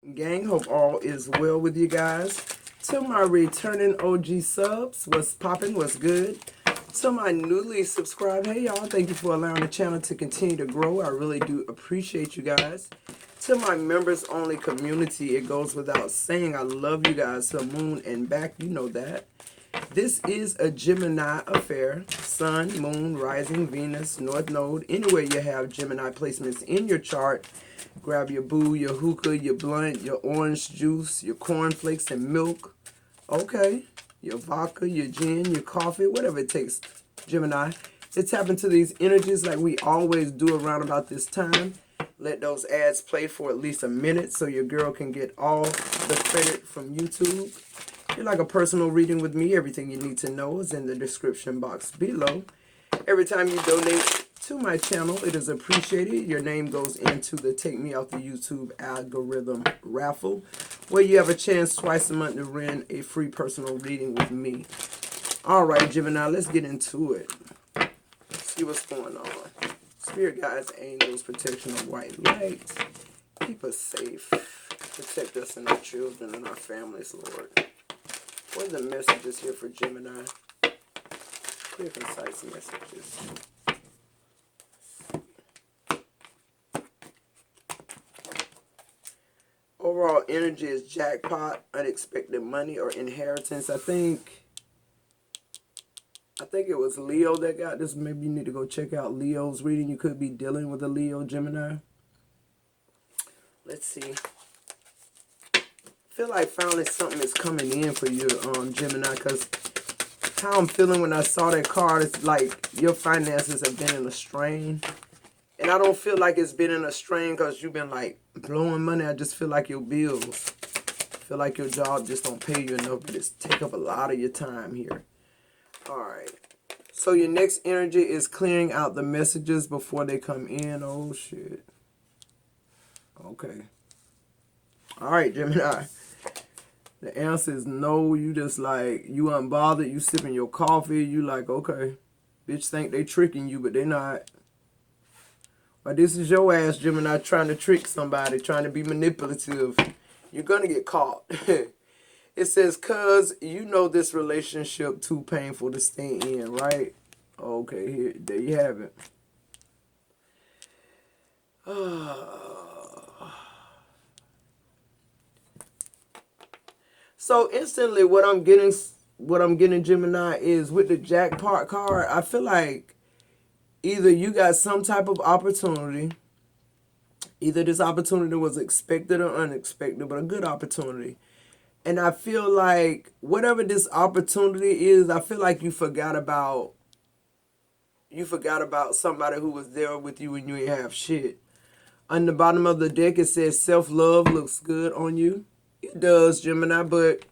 Gang, hope all is well with you guys. To my returning OG subs, what's popping, what's good? To my newly subscribed, hey y'all, thank you for allowing the channel to continue to grow. I really do appreciate you guys. To my members only community, it goes without saying, I love you guys to the moon and back, you know that. This is a Gemini affair. Sun, Moon, Rising, Venus, North Node. Anywhere you have Gemini placements in your chart, grab your boo, your hookah, your blunt, your orange juice, your cornflakes and milk. Okay. Your vodka, your gin, your coffee, whatever it takes, Gemini. To tap into these energies like we always do around about this time. Let those ads play for at least a minute so your girl can get all the credit from YouTube. If you'd like a personal reading with me, everything you need to know is in the description box below. Every time you donate to my channel, it is appreciated. Your name goes into the Take Me Out the YouTube algorithm raffle, where you have a chance twice a month to win a free personal reading with me. All right, Gemini, let's get into it. See what's going on. Spirit guides, angels, protection of white light. Keep us safe. Protect us and our children and our families, Lord. What are the messages here for Gemini? Clear, concise messages. Overall energy is jackpot, unexpected money, or inheritance. I think it was Leo that got this. Maybe you need to go check out Leo's reading. You could be dealing with a Leo, Gemini. Let's see. I feel like finally something is coming in for you, Gemini, because how I'm feeling when I saw that card, it's like your finances have been in a strain. And I don't feel like it's been in a strain because you've been like blowing money. I just feel like your bills, I feel like your job just don't pay you enough, but it's take up a lot of your time here. All right. So your next energy is clearing out the messages before they come in. Oh, shit. Okay. All right, Gemini. The answer is no. You just like, you unbothered. You sipping your coffee. You like, okay. Bitch think they tricking you, but they not. But this is your ass, Gemini, trying to trick somebody, trying to be manipulative. You're going to get caught. It says, cuz you know this relationship too painful to stay in, right? Okay, here, there you have it. So instantly what I'm getting, Gemini, is with the jackpot card, I feel like either you got some type of opportunity, either this opportunity was expected or unexpected, but a good opportunity. And I feel like whatever this opportunity is, I feel like you forgot about somebody who was there with you when you ain't have shit. On the bottom of the deck, it says self-love looks good on you. It does, Gemini, but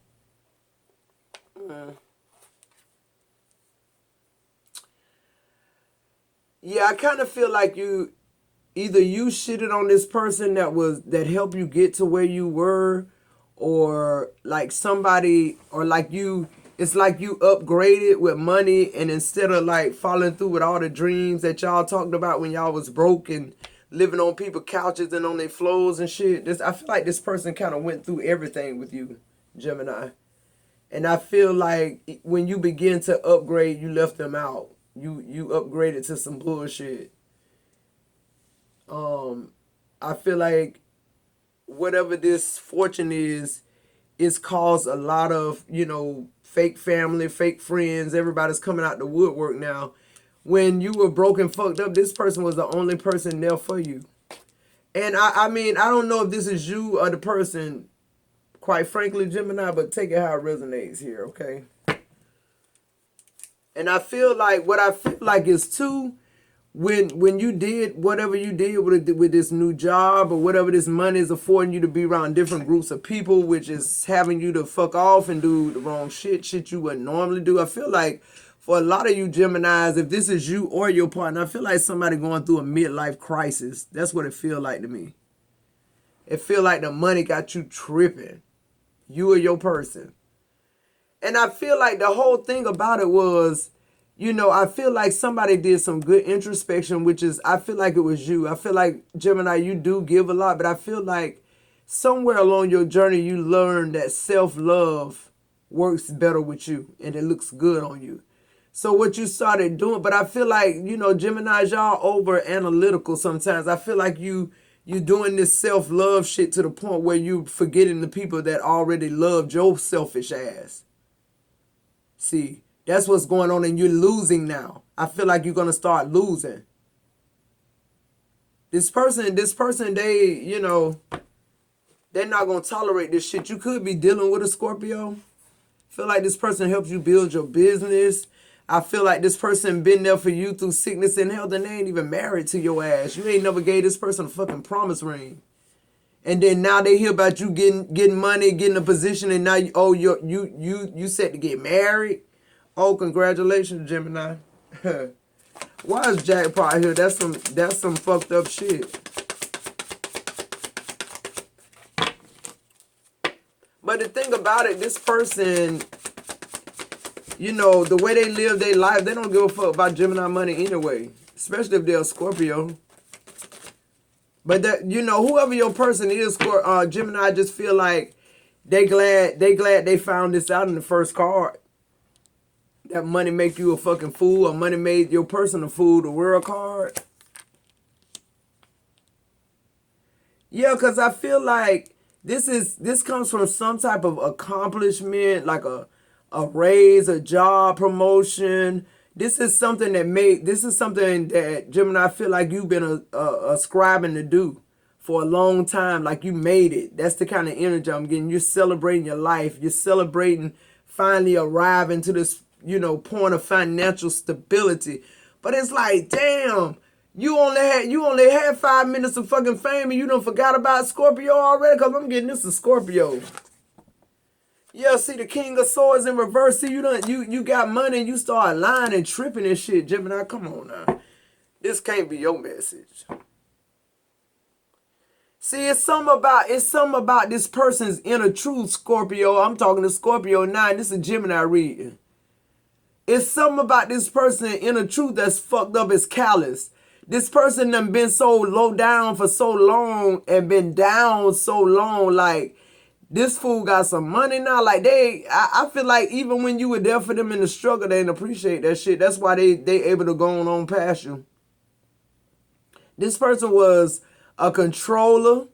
yeah, I kind of feel like you shitted on this person that helped you get to where you were, or like somebody, or like you, it's like you upgraded with money, and instead of like following through with all the dreams that y'all talked about when y'all was broke and living on people's couches and on their floors and shit. I feel like this person kind of went through everything with you, Gemini. And I feel like when you begin to upgrade, you left them out. You upgraded to some bullshit. I feel like whatever this fortune is caused a lot of, fake family, fake friends. Everybody's coming out the woodwork now. When you were broke and fucked up, this person was the only person there for you. And I mean, I don't know if this is you or the person, quite frankly, Gemini, but take it how it resonates here, okay? And I feel like, what I feel like is too, when you did whatever you did with this new job or whatever this money is affording you to be around different groups of people, which is having you to fuck off and do the wrong shit you wouldn't normally do. I feel like for a lot of you Geminis, if this is you or your partner, I feel like somebody going through a midlife crisis. That's what it feel like to me. It feel like the money got you tripping. You or your person. And I feel like the whole thing about it was, I feel like somebody did some good introspection, which is, I feel like it was you. I feel like, Gemini, you do give a lot, but I feel like somewhere along your journey, you learn that self-love works better with you and it looks good on you. So what you started doing, but I feel like, Gemini, y'all over analytical sometimes. I feel like you doing this self-love shit to the point where you forgetting the people that already loved your selfish ass. See, that's what's going on, and you're losing now. I feel like you're gonna start losing. This person, they, they're not gonna tolerate this shit. You could be dealing with a Scorpio. Feel like this person helps you build your business. I feel like this person been there for you through sickness and health, and they ain't even married to your ass. You ain't never gave this person a fucking promise ring. And then now they hear about you getting money, getting a position, and now you set to get married. Oh, congratulations, Gemini. Why is jackpot here? That's some fucked up shit. But the thing about it, this person, the way they live their life, they don't give a fuck about Gemini money anyway. Especially if they're a Scorpio. But that, whoever your person is, Gemini, I just feel like they glad they found this out in the first card. That money make you a fucking fool, or money made your person a fool, the world card. Yeah, because I feel like this comes from some type of accomplishment, like a raise, a job promotion. This is something that Gemini, I feel like you've been ascribing to do for a long time. Like you made it. That's the kind of energy I'm getting. You're celebrating your life. You're celebrating finally arriving to this, point of financial stability. But it's like, damn, you only had 5 minutes of fucking fame and you done forgot about Scorpio already? Because I'm getting this a Scorpio. Yeah, see the King of Swords in reverse. See, you got money and you start lying and tripping and shit. Gemini, come on now. This can't be your message. See, it's something about this person's inner truth, Scorpio. I'm talking to Scorpio 9. This is Gemini reading. It's something about this person's inner truth that's fucked up, it's callous. This person done been so low down for so long and been down so long, like, this fool got some money now. Like, I feel like even when you were there for them in the struggle, they didn't appreciate that shit. That's why they able to go on past you. This person was a controller.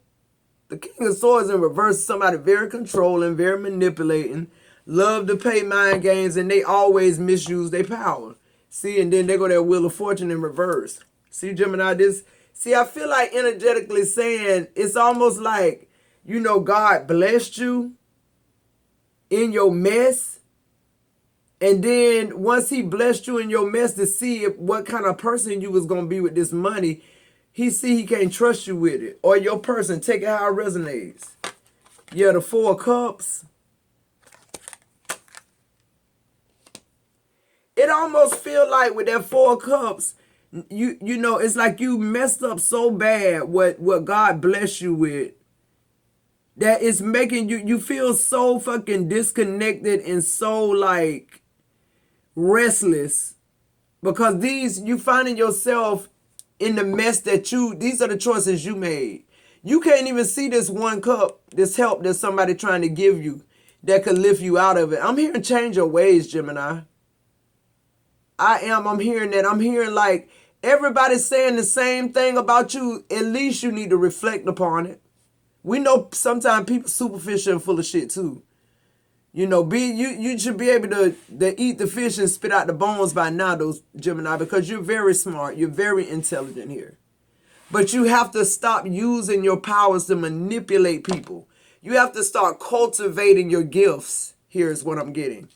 The King of Swords in reverse, somebody very controlling, very manipulating, love to play mind games, and they always misuse their power. See, and then they go their Wheel of Fortune in reverse. See, Gemini, I feel like energetically saying, it's almost like, God blessed you in your mess. And then once he blessed you in your mess to see what kind of person you was going to be with this money, he can't trust you with it. Or your person, take it how it resonates. Yeah, the Four of Cups. It almost feel like with that Four of Cups, it's like you messed up so bad what God blessed you with, that it's making you feel so fucking disconnected and so like restless, because you finding yourself in the mess these are the choices you made. You can't even see this one cup, this help that somebody trying to give you that could lift you out of it. I'm hearing change your ways, Gemini. I'm hearing that. I'm hearing like everybody's saying the same thing about you. At least you need to reflect upon it. We know sometimes people superficial and full of shit too. You should be able to eat the fish and spit out the bones by now, those Gemini, because you're very smart. You're very intelligent here. But you have to stop using your powers to manipulate people. You have to start cultivating your gifts. Here's what I'm getting.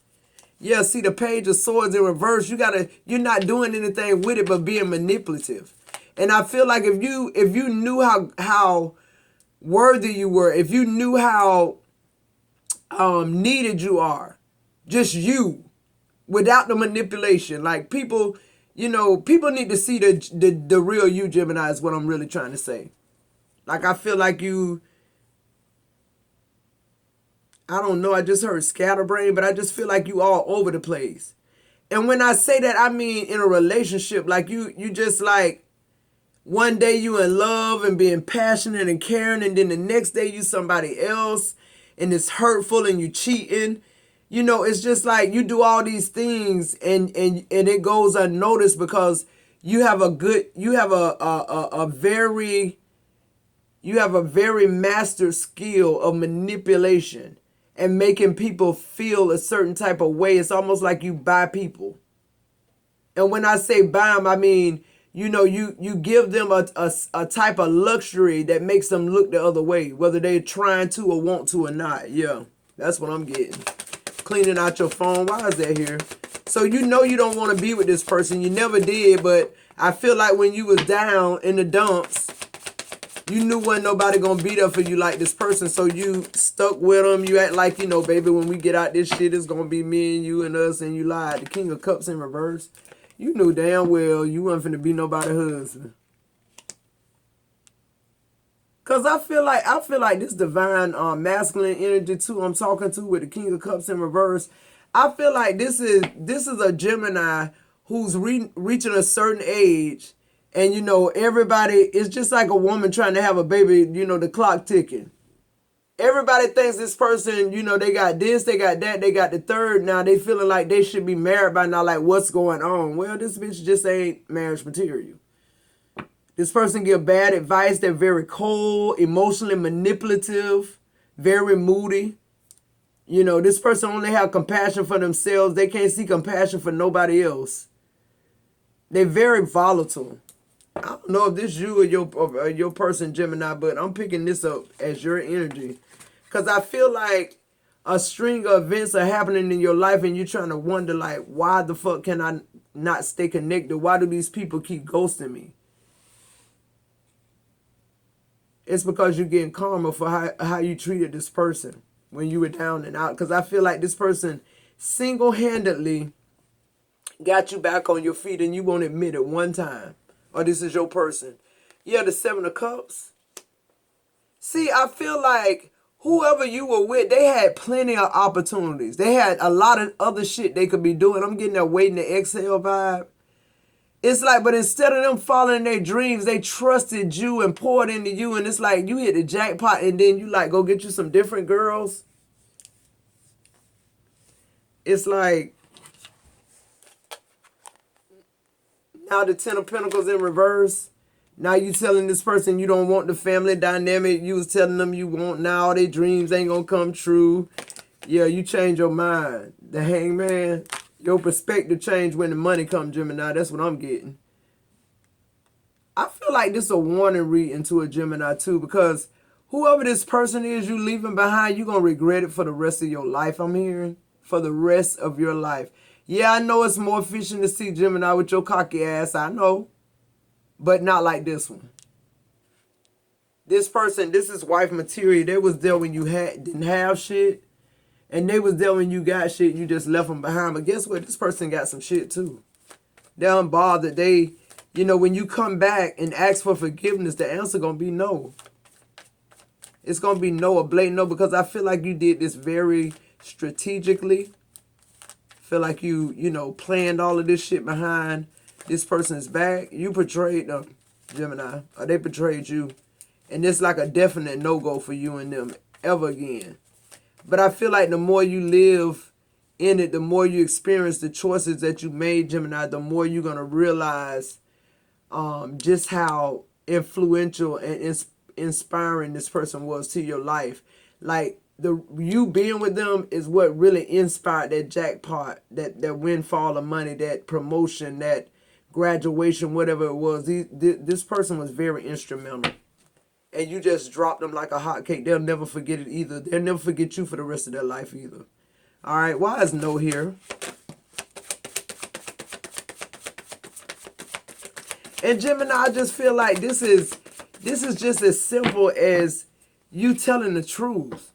Yeah, see the Page of Swords in reverse. You're not doing anything with it but being manipulative. And I feel like if you knew how worthy you were, if you knew how needed you are, just you, without the manipulation, like people need to see the real you, Gemini, is what I'm really trying to say. Like, I feel like I don't know, I just heard scatterbrain, but I just feel like you all over the place. And when I say that, I mean in a relationship, like you just like, One day you in love and being passionate and caring, and then the next day you somebody else and it's hurtful and you cheating. You know, it's just like you do all these things and it goes unnoticed because you have a very master skill of manipulation and making people feel a certain type of way. It's almost like you buy people. And when I say buy them, I mean, you know, you give them a type of luxury that makes them look the other way, whether they're trying to or want to or not. Yeah, that's what I'm getting. Cleaning out your phone. Why is that here? So you know you don't want to be with this person. You never did, but I feel like when you was down in the dumps, you knew wasn't nobody gonna be there for you like this person, so you stuck with them. You act like, you know, baby, when we get out this shit, it's gonna be me and you and us, and you lied. The King of Cups in reverse. You knew damn well you wasn't finna be nobody's husband. Cause I feel like this divine masculine energy too I'm talking to with the King of Cups in reverse. I feel like this is a Gemini who's reaching a certain age, and you know everybody is just like a woman trying to have a baby. You know, the clock ticking. Everybody thinks this person, you know, they got this, they got that, they got the third. Now they feeling like they should be married by now. Like, what's going on? Well, this bitch just ain't marriage material. This person give bad advice. They're very cold, emotionally manipulative, very moody. You know, this person only have compassion for themselves. They can't see compassion for nobody else. They're very volatile. I don't know if this you or your person, Gemini, but I'm picking this up as your energy. Because I feel like a string of events are happening in your life and you're trying to wonder, like, why the fuck can I not stay connected? Why do these people keep ghosting me? It's because you're getting karma for how you treated this person when you were down and out. Because I feel like this person single-handedly got you back on your feet and you won't admit it one time. Or this is your person. Yeah, the Seven of Cups. See, I feel like whoever you were with, they had plenty of opportunities. They had a lot of other shit they could be doing. I'm getting that waiting to exhale vibe. It's like, but instead of them following their dreams, they trusted you and poured into you. And it's like you hit the jackpot and then you like go get you some different girls. It's like now the Ten of Pentacles in reverse. Now you telling this person you don't want the family dynamic. You was telling them you want now. All their dreams ain't gonna come true. Yeah, you change your mind. The Hangman. Your perspective change when the money comes, Gemini. That's what I'm getting. I feel like this is a warning reading to a Gemini too, because whoever this person is you leaving behind, you're going to regret it for the rest of your life, I'm hearing. For the rest of your life. Yeah, I know it's more efficient to see Gemini with your cocky ass. I know. But not like this one. This person, this is wife material. They was there when you didn't have shit. And they was there when you got shit, you just left them behind. But guess what? This person got some shit too. They're unbothered. They, you know, when you come back and ask for forgiveness, the answer going to be no. It's going to be no, a blatant no, because I feel like you did this very strategically. Feel like you know, planned all of this shit behind this person's back. You betrayed them, Gemini, or they betrayed you. And it's like a definite no-go for you and them ever again. But I feel like the more you live in it, the more you experience the choices that you made, Gemini, the more you're going to realize just how influential and inspiring this person was to your life. Like, you being with them is what really inspired that jackpot, that windfall of money, that promotion, that graduation, whatever it was. This person was very instrumental. And you just drop them like a hot cake. They'll never forget it either. They'll never forget you for the rest of their life either. All right, why is no here? And Gemini, I just feel like this is just as simple as you telling the truth.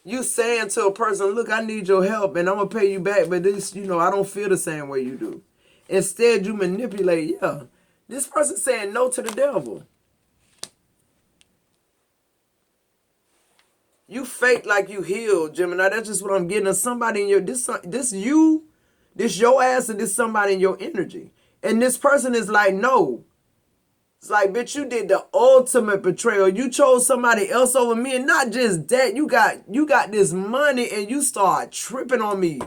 You saying to a person, look, I need your help and I'm going to pay you back, but this, you know, I don't feel the same way you do. Instead, you manipulate, yeah. This person saying no to the devil. You fake like you healed, Gemini. That's just what I'm getting. Somebody in your, this your ass, and this somebody in your energy. And this person is like, no. It's like, bitch, you did the ultimate betrayal. You chose somebody else over me, and not just that, you got this money and you start tripping on me.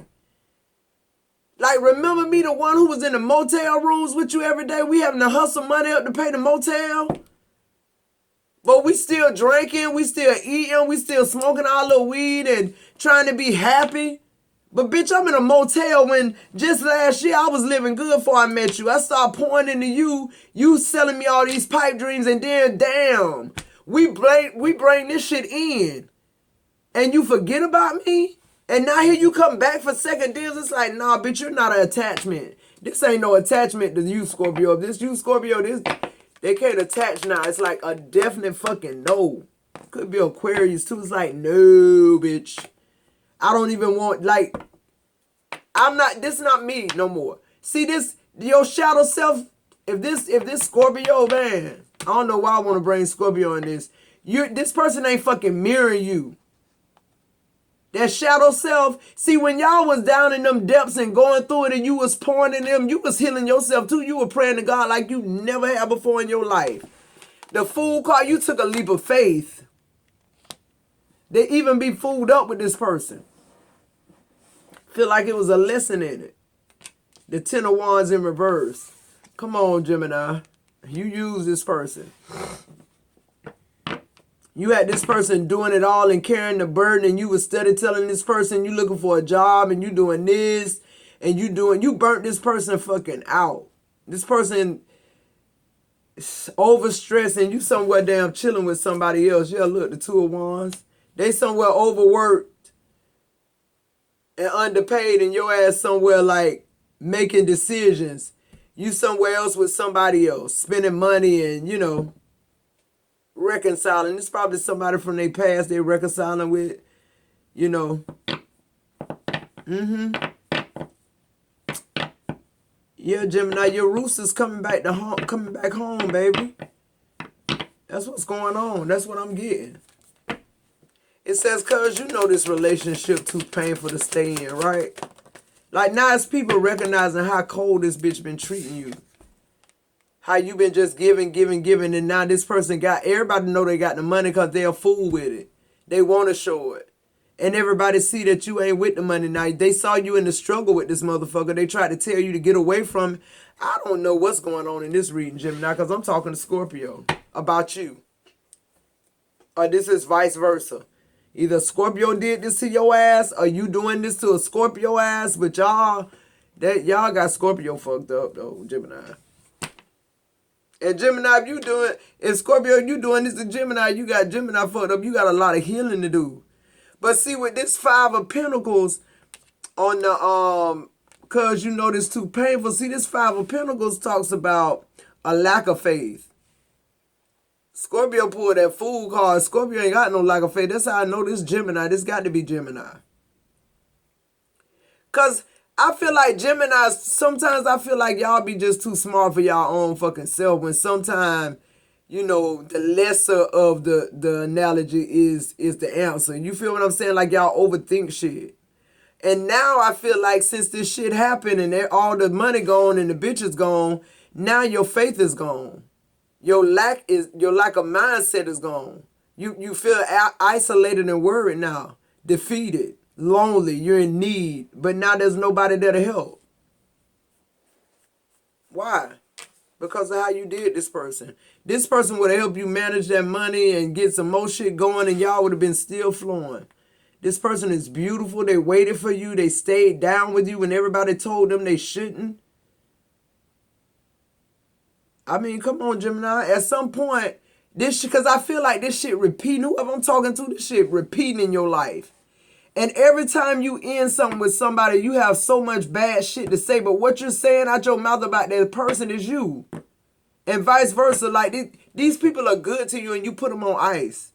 Like, remember me, the one who was in the motel rooms with you every day? We having to hustle money up to pay the motel. But we still drinking, we still eating, we still smoking our little weed and trying to be happy. But bitch, I'm in a motel when just last year I was living good before I met you. I started pouring into you, you selling me all these pipe dreams, and then damn, we bring this shit in. And you forget about me? And now here you come back for second deals. It's like, nah, bitch, you're not an attachment. This ain't no attachment to you, Scorpio. This you, Scorpio, this they can't attach now. It's like a definite fucking no. Could be Aquarius too. It's like, no, bitch. I don't even want, like, this is not me no more. See this, your shadow self, if this Scorpio, man, I don't know why I want to bring Scorpio in this. This person ain't fucking mirroring you. That shadow self, see, when y'all was down in them depths and going through it and you was pouring in them, you was healing yourself too. You were praying to God like you never had before in your life. The Fool card, you took a leap of faith. They even be fooled up with this person. Feel like it was a lesson in it. The Ten of Wands in reverse. Come on, Gemini. You use this person. You had this person doing it all and carrying the burden, and you was steady telling this person you looking for a job and you doing this and you burnt this person fucking out. This person is overstressed and you somewhere damn chilling with somebody else. Yeah, look, the Two of Wands. They somewhere overworked and underpaid, and your ass somewhere like making decisions. You somewhere else with somebody else, spending money and, you know, reconciling. It's probably somebody from their past they reconciling with, you know. Yeah, Gemini, your rooster's coming back home, baby. That's what's going on. That's what I'm getting. It says, cuz you know this relationship too painful to stay in, right? Like, now it's people recognizing how cold this bitch been treating you. How you been just giving, and now this person got, everybody know they got the money because they a fool with it. They want to show it. And everybody see that you ain't with the money now. They saw you in the struggle with this motherfucker. They tried to tell you to get away from it. I don't know what's going on in this reading, Gemini, because I'm talking to Scorpio about you. Or this is vice versa. Either Scorpio did this to your ass or you doing this to a Scorpio ass, but y'all got Scorpio fucked up though, Gemini. And Gemini, if Scorpio, you doing this to Gemini, you got Gemini fucked up. You got a lot of healing to do. But see, with this Five of Pentacles on the, cause you know this too painful. See, this Five of Pentacles talks about a lack of faith. Scorpio pulled that Fool card. Scorpio ain't got no lack of faith. That's how I know this Gemini. This got to be Gemini. Because I feel like Gemini, sometimes I feel like y'all be just too smart for y'all own fucking self. When sometimes, you know, the lesser of the analogy is the answer. You feel what I'm saying? Like y'all overthink shit. And now I feel like since this shit happened and all the money gone and the bitch is gone, now your faith is gone. Your lack of mindset is gone. You feel isolated and worried now, defeated, lonely, you're in need, but now there's nobody there to help. Why? Because of how you did this person. This person would have helped you manage that money and get some more shit going, and y'all would have been still flowing. This person is beautiful. They waited for you. They stayed down with you when everybody told them they shouldn't. I mean, come on, Gemini. At some point, this shit, because I feel like this shit repeating. Whoever I'm talking to, this shit repeating in your life. And every time you end something with somebody, you have so much bad shit to say. But what you're saying out your mouth about that person is you. And vice versa. Like, these people are good to you and you put them on ice.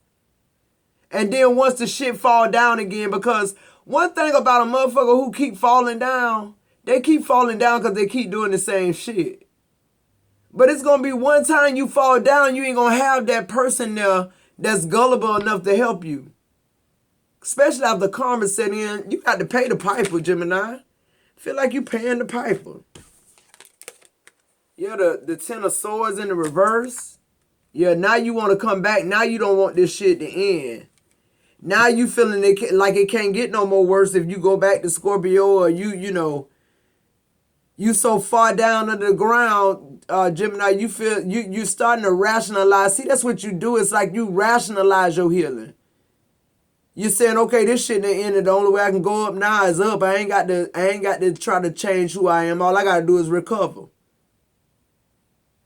And then once the shit fall down again, because one thing about a motherfucker who keep falling down, they keep falling down because they keep doing the same shit. But it's going to be one time you fall down, you ain't going to have that person there that's gullible enough to help you. Especially after karma set in, you got to pay the piper, Gemini. Feel like you paying the piper. Yeah, the Ten of Swords in the reverse. Yeah, now you want to come back. Now you don't want this shit to end. Now you feeling like it can't get no more worse if you go back to Scorpio, or you know, you so far down under the ground, Gemini, you feel you starting to rationalize. See, that's what you do. It's like you rationalize your healing. You're saying, okay, this shit done ended. The only way I can go up now is up. I ain't got to try to change who I am. All I gotta do is recover.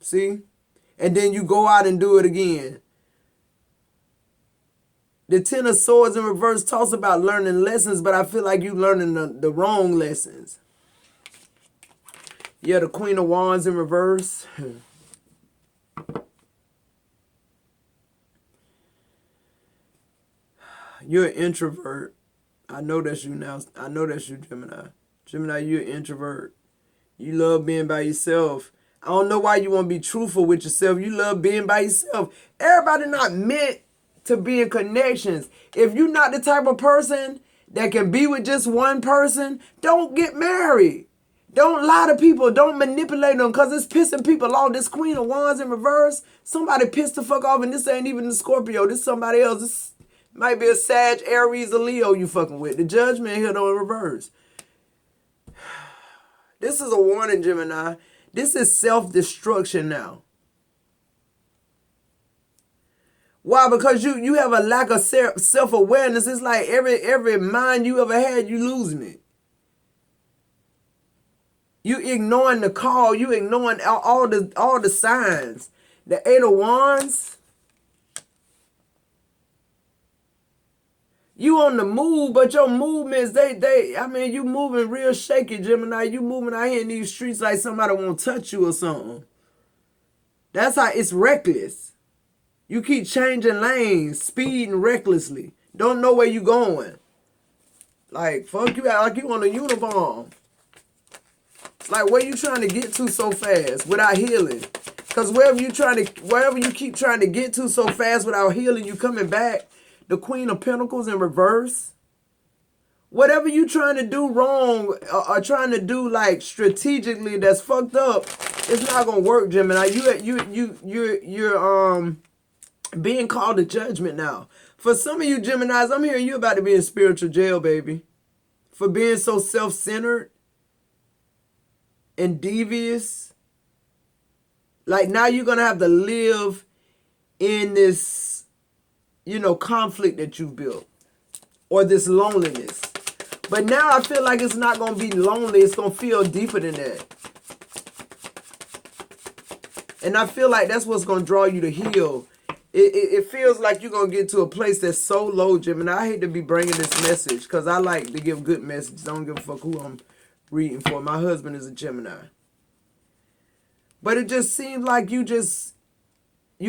See? And then you go out and do it again. The Ten of Swords in reverse talks about learning lessons, but I feel like you learning the wrong lessons. Yeah, the Queen of Wands in reverse. You're an introvert. I know that's you now. I know that's you, Gemini. Gemini, you're an introvert. You love being by yourself. I don't know why you want to be truthful with yourself. You love being by yourself. Everybody not meant to be in connections. If you're not the type of person that can be with just one person, don't get married. Don't lie to people. Don't manipulate them, because it's pissing people off. This Queen of Wands in reverse, somebody pissed the fuck off, and this ain't even the Scorpio. This somebody else. This might be a Sag, Aries, or Leo you fucking with. The Judgment here though in reverse. This is a warning, Gemini. This is self-destruction now. Why? Because you have a lack of self-awareness. It's like every mind you ever had, you losing it. You ignoring the call. You ignoring all the signs. The Eight of Wands. You on the move, but your movements, I mean, you moving real shaky, Gemini. You moving out here in these streets like somebody won't touch you or something. That's how it's reckless. You keep changing lanes, speeding recklessly. Don't know where you going. Like, fuck you, act like you on a uniform. Like, where you trying to get to so fast without healing? Because wherever you keep trying to get to so fast without healing, you coming back. The Queen of Pentacles in reverse. Whatever you trying to do wrong or trying to do like strategically that's fucked up, it's not gonna work, Gemini. You're being called to judgment now. For some of you Geminis, I'm hearing you about to be in spiritual jail, baby. For being so self-centered and devious. Like now you're gonna have to live in this, you know, conflict that you've built, or this loneliness. But now I feel like it's not going to be lonely. It's going to feel deeper than that. And I feel like that's what's going to draw you to heal. It feels like you're going to get to a place that's so low, Jim. And I hate to be bringing this message because I like to give good messages. I don't give a fuck who I'm reading for. My husband is a Gemini. But it just seems like you're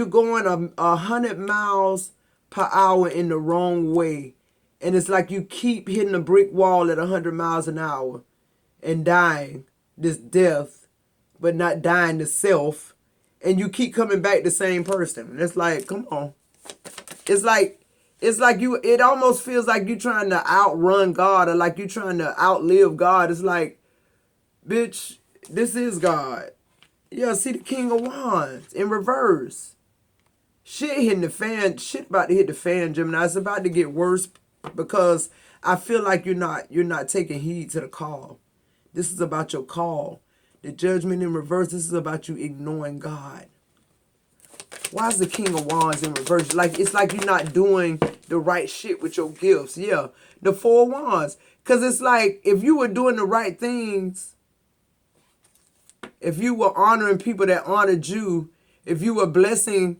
going 100 miles per hour in the wrong way. And it's like you keep hitting a brick wall at 100 miles an hour and dying this death, but not dying to self. And you keep coming back the same person. And it's like, come on. It's like it almost feels like you're trying to outrun God, or like you're trying to outlive God. It's like, bitch, this is God. Yeah, see the King of Wands in reverse. Shit hitting the fan. Shit about to hit the fan, Gemini. It's about to get worse because I feel like you're not taking heed to the call. This is about your call. The Judgment in reverse. This is about you ignoring God. Why is the King of Wands in reverse? Like it's like you're not doing the right shit with your gifts. Yeah, the Four of Wands. Because it's like if you were doing the right things, if you were honoring people that honored you, if you were blessing.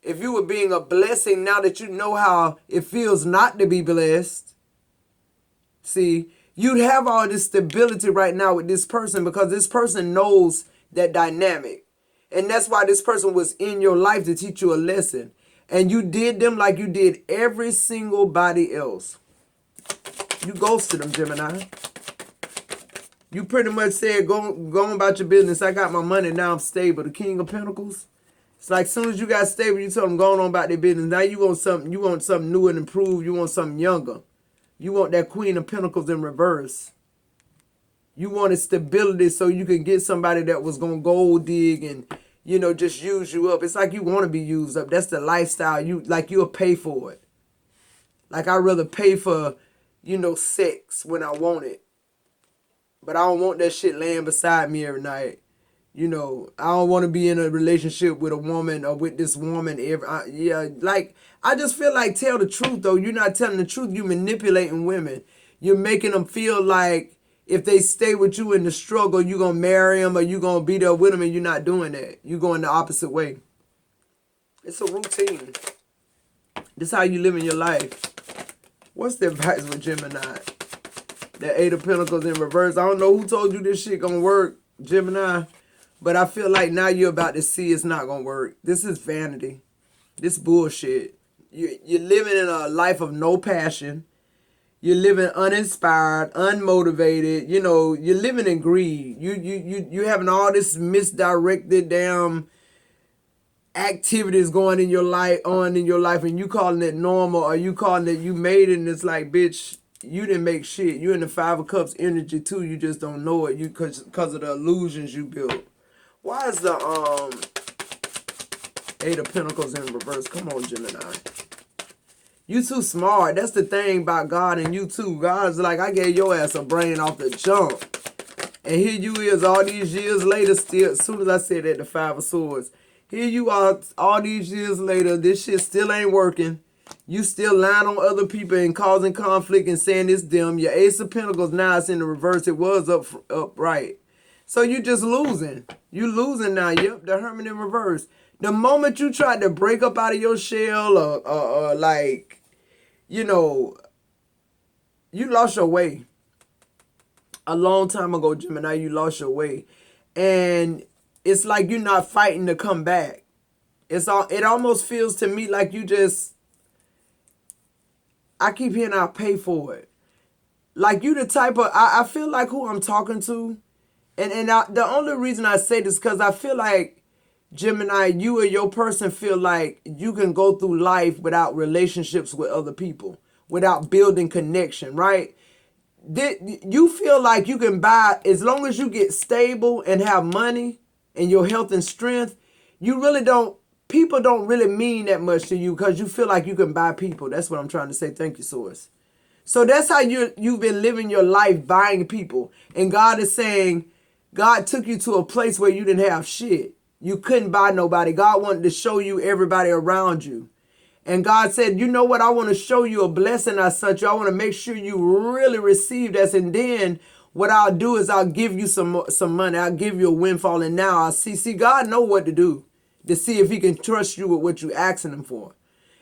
If you were being a blessing now that you know how it feels not to be blessed, see, you'd have all this stability right now with this person because this person knows that dynamic. And that's why this person was in your life to teach you a lesson. And you did them like you did every single body else. You ghosted them, Gemini. You pretty much said, go on about your business. I got my money, now I'm stable. The King of Pentacles. It's like as soon as you got stable, you told them going on about their business. Now you want something new and improved. You want something younger. You want that Queen of Pentacles in reverse. You wanted stability so you can get somebody that was going to gold dig and, you know, just use you up. It's like you want to be used up. That's the lifestyle. You'll pay for it. Like, I'd rather pay for, you know, sex when I want it. But I don't want that shit laying beside me every night. You know, I don't want to be in a relationship with a woman or with this woman I just feel like, tell the truth, though. You're not telling the truth. You're manipulating women. You're making them feel like if they stay with you in the struggle, you're going to marry them or you're going to be there with them, and you're not doing that. You're going the opposite way. It's a routine. This is how you live in your life. What's the advice with Gemini? The Eight of Pentacles in reverse. I don't know who told you this shit gonna work, Gemini. But I feel like now you're about to see it's not gonna work. This is vanity. This bullshit. You're living in a life of no passion. You're living uninspired, unmotivated. You know, you're living in greed. You having all this misdirected damn activities going in your life, and you calling it normal, or you calling it you made it, and it's like, bitch, you didn't make shit. You in the Five of Cups energy too. You just don't know it. Because of the illusions you built. Why is the Eight of Pentacles in reverse? Come on, Gemini. You too smart. That's the thing about God and you too. God's like, I gave your ass a brain off the jump. And here you is all these years later still, as soon as I said that, the Five of Swords. Here you are all these years later. This shit still ain't working. You still lying on other people and causing conflict and saying it's them. Your Ace of Pentacles, now it's in the reverse. It was upright. So you just losing. You losing now. Yep, the Hermit in reverse. The moment you tried to break up out of your shell or like, you know, you lost your way. A long time ago, Gemini, you lost your way. And it's like you're not fighting to come back. It almost feels to me like you just, I keep hearing I'll pay for it. Like you the type of, I feel like who I'm talking to. The only reason I say this because I feel like, Gemini, you or your person feel like you can go through life without relationships with other people, without building connection, right? You feel like you can buy, as long as you get stable and have money and your health and strength, you really don't, people don't really mean that much to you because you feel like you can buy people. That's what I'm trying to say. Thank you, Source. So that's how you've been living your life, buying people. And God is saying, God took you to a place where you didn't have shit. You couldn't buy nobody. God wanted to show you everybody around you. And God said, you know what? I want to show you a blessing as such. I want to make sure you really receive this. And then what I'll do is I'll give you some money. I'll give you a windfall. And now I'll see God know what to do to see if he can trust you with what you're asking him for.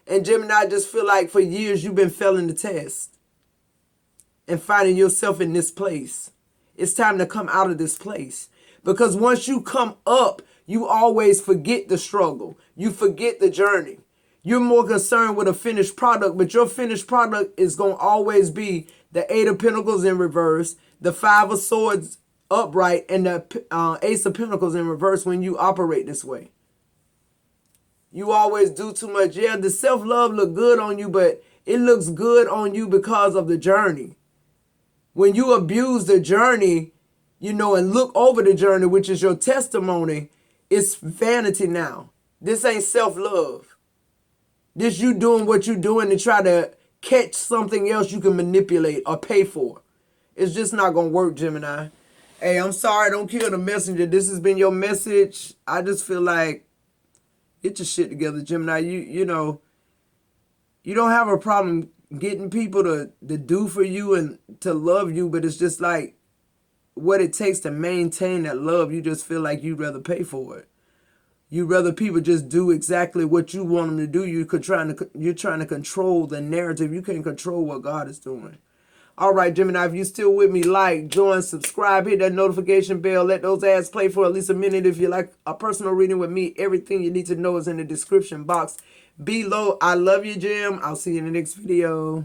And Gemini, I just feel like for years you've been failing the test and finding yourself in this place. It's time to come out of this place. Because once you come up, you always forget the struggle. You forget the journey. You're more concerned with a finished product, but your finished product is going to always be the Eight of Pentacles in reverse, the Five of Swords upright, and the Ace of Pentacles in reverse when you operate this way. You always do too much. Yeah, the self-love look good on you, but it looks good on you because of the journey. When you abuse the journey, you know, and look over the journey, which is your testimony, it's vanity now. This ain't self-love. This you doing what you doing to try to catch something else you can manipulate or pay for. It's just not going to work, Gemini. Hey, I'm sorry. Don't kill the messenger. This has been your message. I just feel like get your shit together, Gemini. You know, you don't have a problem getting people to do for you and to love you, but it's just like what it takes to maintain that love. You just feel like you'd rather pay for it. You'd rather people just do exactly what you want them to do. You're trying to control the narrative. You can't control what God is doing. All right, Gemini, if you're still with me, like, join, subscribe, hit that notification bell. Let those ads play for at least a minute. If you like a personal reading with me, everything you need to know is in the description box below. I love you, Gem. I'll see you in the next video.